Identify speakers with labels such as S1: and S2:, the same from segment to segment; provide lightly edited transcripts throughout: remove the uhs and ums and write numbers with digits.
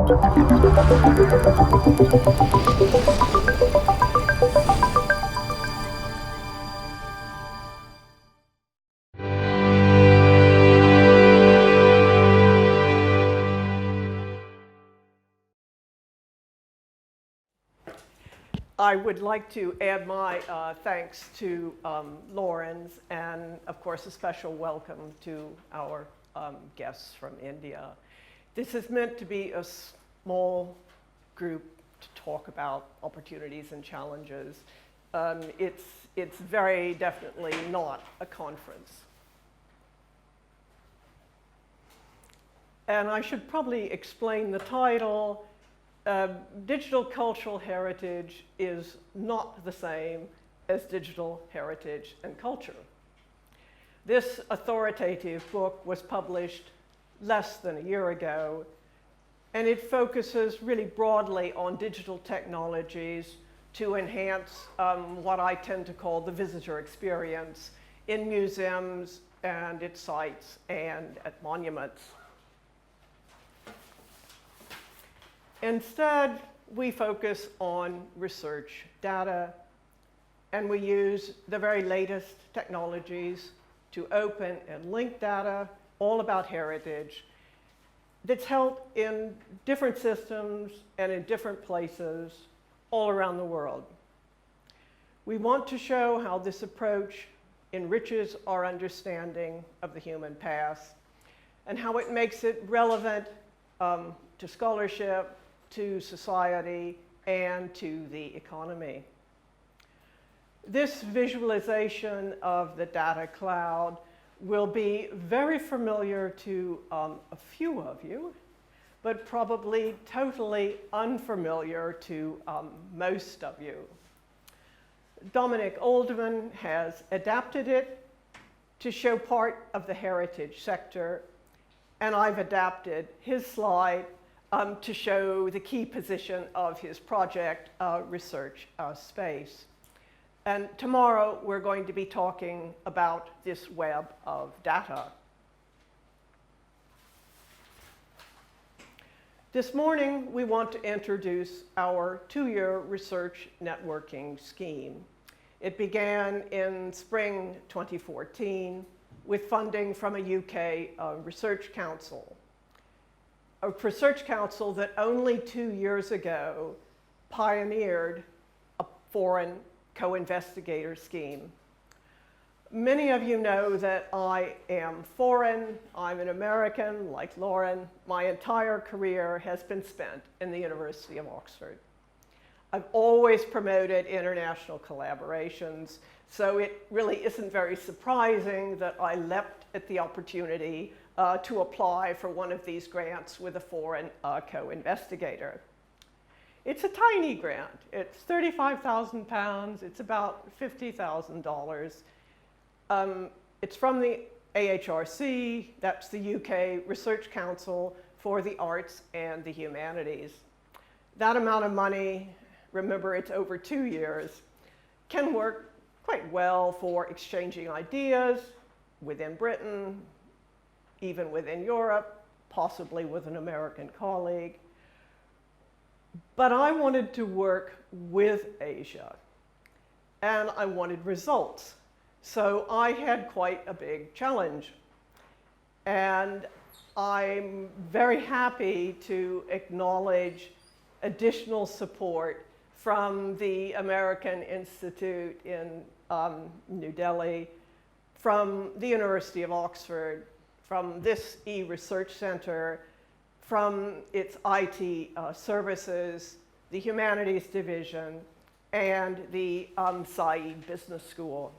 S1: I would like to add my thanks to Lauren's, and of course a special welcome to our guests from India. This is meant to be a small group to talk about opportunities and challenges. It's very definitely not a conference. And I should probably explain the title. Digital cultural heritage is not the same as digital heritage and culture. This authoritative book was published less than a year ago, and it focuses really broadly on digital technologies to enhance what I tend to call the visitor experience in museums and at sites and at monuments. Instead, we focus on research data, and we use the very latest technologies to open and link data all about heritage that's held in different systems and in different places all around the world. We want to show how this approach enriches our understanding of the human past and how it makes it relevant to scholarship, to society, and to the economy. This visualization of the data cloud will be very familiar to a few of you, but probably totally unfamiliar to most of you. Dominic Oldman has adapted it to show part of the heritage sector, and I've adapted his slide to show the key position of his project, research space. And tomorrow we're going to be talking about this web of data. This morning we want to introduce our two-year research networking scheme. It began in spring 2014 with funding from a UK research council. A research council that only 2 years ago pioneered a foreign co-investigator scheme. Many of you know that I am foreign. I'm an American, like Lauren. My entire career has been spent in the University of Oxford. I've always promoted international collaborations, so it really isn't very surprising that I leapt at the opportunity to apply for one of these grants with a foreign co-investigator. It's a tiny grant. It's £35,000. It's about $50,000. It's from the AHRC, that's the UK Research Council for the Arts and the Humanities. That amount of money, remember it's over 2 years, can work quite well for exchanging ideas within Britain, even within Europe, possibly with an American colleague. But I wanted to work with Asia, and I wanted results. So I had quite a big challenge. And I'm very happy to acknowledge additional support from the American Institute in New Delhi, from the University of Oxford, from this e-research center, from its IT services, the Humanities Division, and the Said Business School.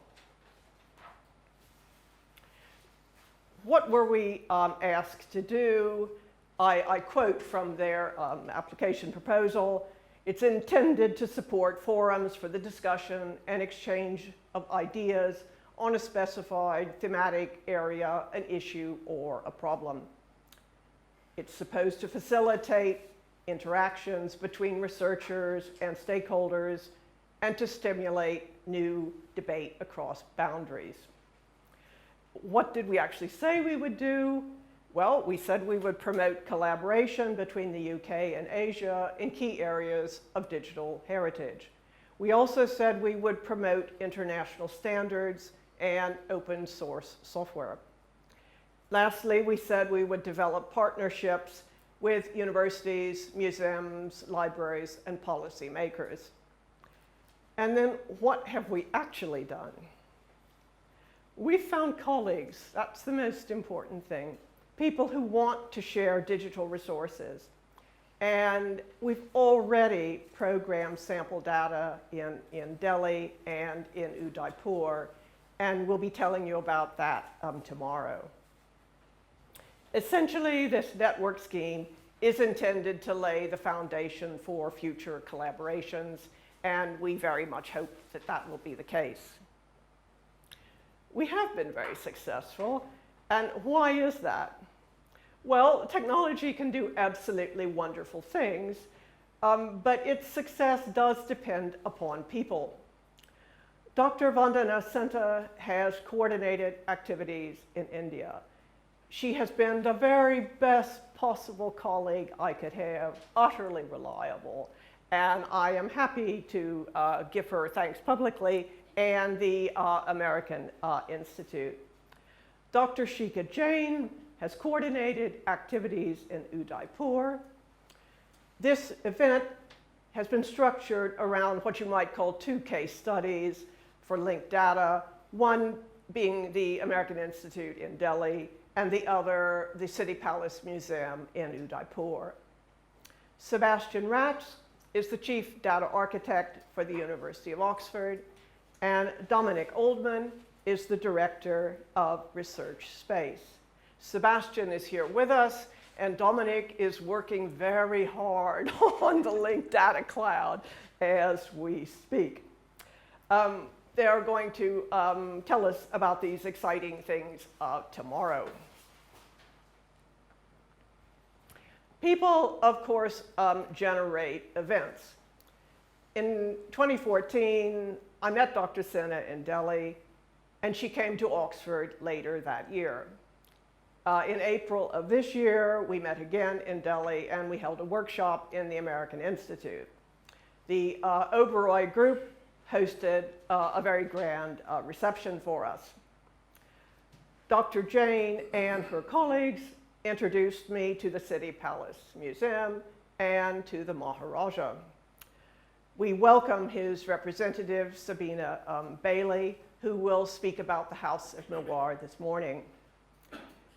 S1: What were we asked to do? I quote from their application proposal. It's intended to support forums for the discussion and exchange of ideas on a specified thematic area, an issue, or a problem. It's supposed to facilitate interactions between researchers and stakeholders and to stimulate new debate across boundaries. What did we actually say we would do? Well, we said we would promote collaboration between the UK and Asia in key areas of digital heritage. We also said we would promote international standards and open source software. Lastly, we said we would develop partnerships with universities, museums, libraries, and policymakers. And then what have we actually done? We found colleagues. That's the most important thing. People who want to share digital resources. And we've already programmed sample data in Delhi and in Udaipur, and we'll be telling you about that tomorrow. Essentially, this network scheme is intended to lay the foundation for future collaborations, and we very much hope that that will be the case. We have been very successful, and why is that? Well, technology can do absolutely wonderful things, but its success does depend upon people. Dr. Vandana Senta has coordinated activities in India. She has been the very best possible colleague I could have, utterly reliable, and I am happy to give her thanks publicly and the American Institute. Dr. Shikha Jain has coordinated activities in Udaipur. This event has been structured around what you might call two case studies for linked data, one being the American Institute in Delhi, and the other, the City Palace Museum in Udaipur. Sebastian Ratz is the chief data architect for the University of Oxford, and Dominic Oldman is the director of Research Space. Sebastian is here with us, and Dominic is working very hard on the linked data cloud as we speak. They are going to tell us about these exciting things tomorrow. People, of course, generate events. In 2014, I met Dr. Senta in Delhi, and she came to Oxford later that year. In April of this year, we met again in Delhi, and we held a workshop in the American Institute. The Oberoi group hosted a very grand reception for us. Dr. Jain and her colleagues introduced me to the City Palace Museum and to the Maharaja. We welcome his representative, Sabina Bailey, who will speak about the House of Mewar this morning.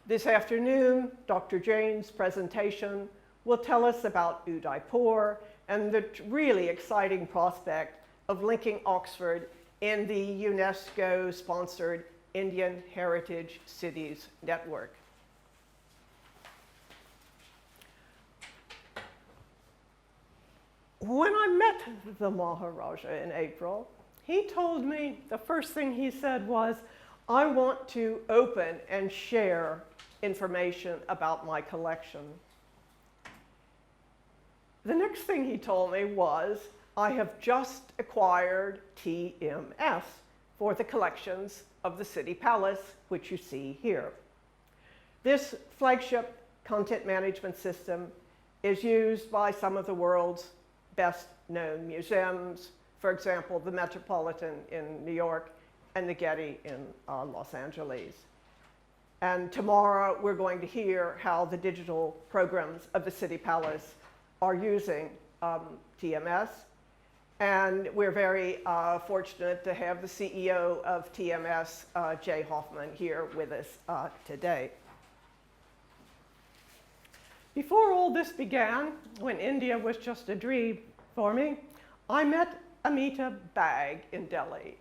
S1: This afternoon, Dr. Jain's presentation will tell us about Udaipur and the really exciting prospect of linking Oxford in the UNESCO-sponsored Indian Heritage Cities Network. When I met the Maharaja in April, he told me, the first thing he said was, I want to open and share information about my collection. The next thing he told me was, I have just acquired TMS for the collections of the City Palace, which you see here. This flagship content management system is used by some of the world's best-known museums, for example, the Metropolitan in New York and the Getty in Los Angeles. And tomorrow, we're going to hear how the digital programs of the City Palace are using TMS. And we're very fortunate to have the CEO of TMS, Jay Hoffman, here with us today. Before all this began, when India was just a dream for me, I met Amita Bag in Delhi.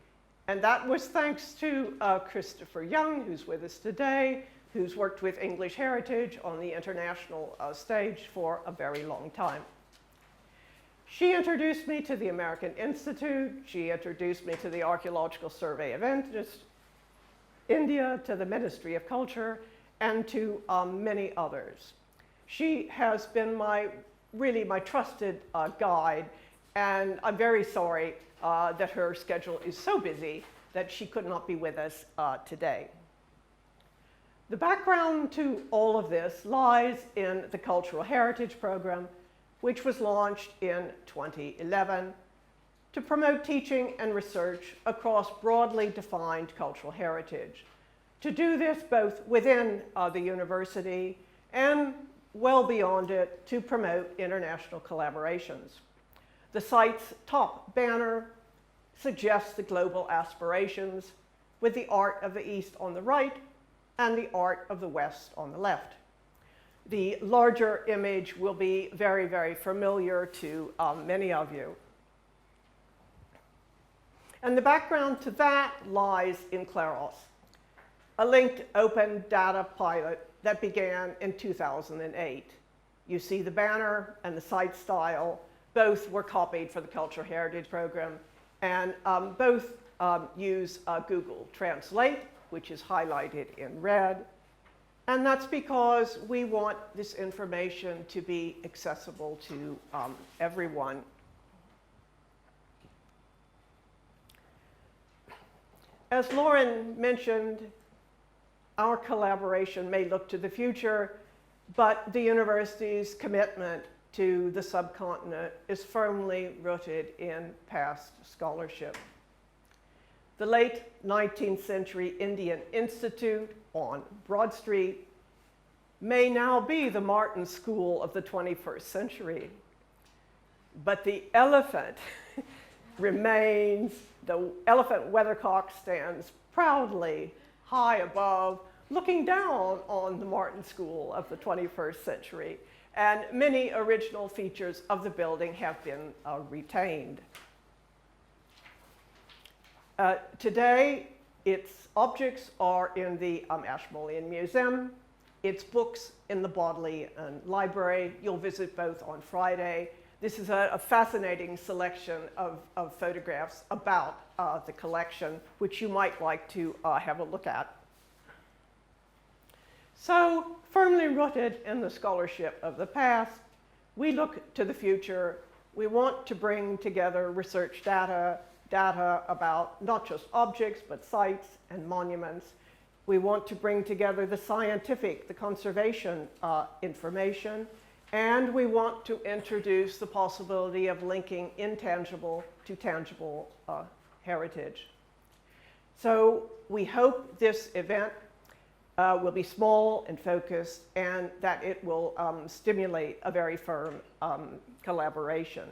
S1: And that was thanks to Christopher Young, who's with us today, who's worked with English Heritage on the international stage for a very long time. She introduced me to the American Institute. She introduced me to the Archaeological Survey of India, to the Ministry of Culture, and to many others. She has been really my trusted guide, and I'm very sorry that her schedule is so busy that she could not be with us today. The background to all of this lies in the Cultural Heritage Program, which was launched in 2011 to promote teaching and research across broadly defined cultural heritage. To do this both within the university and well beyond it to promote international collaborations. The site's top banner suggests the global aspirations with the art of the East on the right and the art of the West on the left. The larger image will be very, very familiar to many of you. And the background to that lies in Claros, a linked open data pilot that began in 2008. You see the banner and the site style. Both were copied for the Cultural Heritage Program, and both use Google Translate, which is highlighted in red. And that's because we want this information to be accessible to everyone. As Lauren mentioned, our collaboration may look to the future, but the university's commitment to the subcontinent is firmly rooted in past scholarship. The late 19th century Indian Institute on Broad Street may now be the Martin School of the 21st century, but the elephant remains, the elephant weathercock stands proudly high above, looking down on the Martin School of the 21st century, and many original features of the building have been retained. Today, its objects are in the Ashmolean Museum, its books in the Bodleian Library. You'll visit both on Friday. This is a fascinating selection of photographs about the collection, which you might like to have a look at. So, firmly rooted in the scholarship of the past, we look to the future. We want to bring together research data about not just objects, but sites and monuments. We want to bring together the scientific, the conservation information, and we want to introduce the possibility of linking intangible to tangible heritage. So we hope this event will be small and focused, and that it will stimulate a very firm collaboration.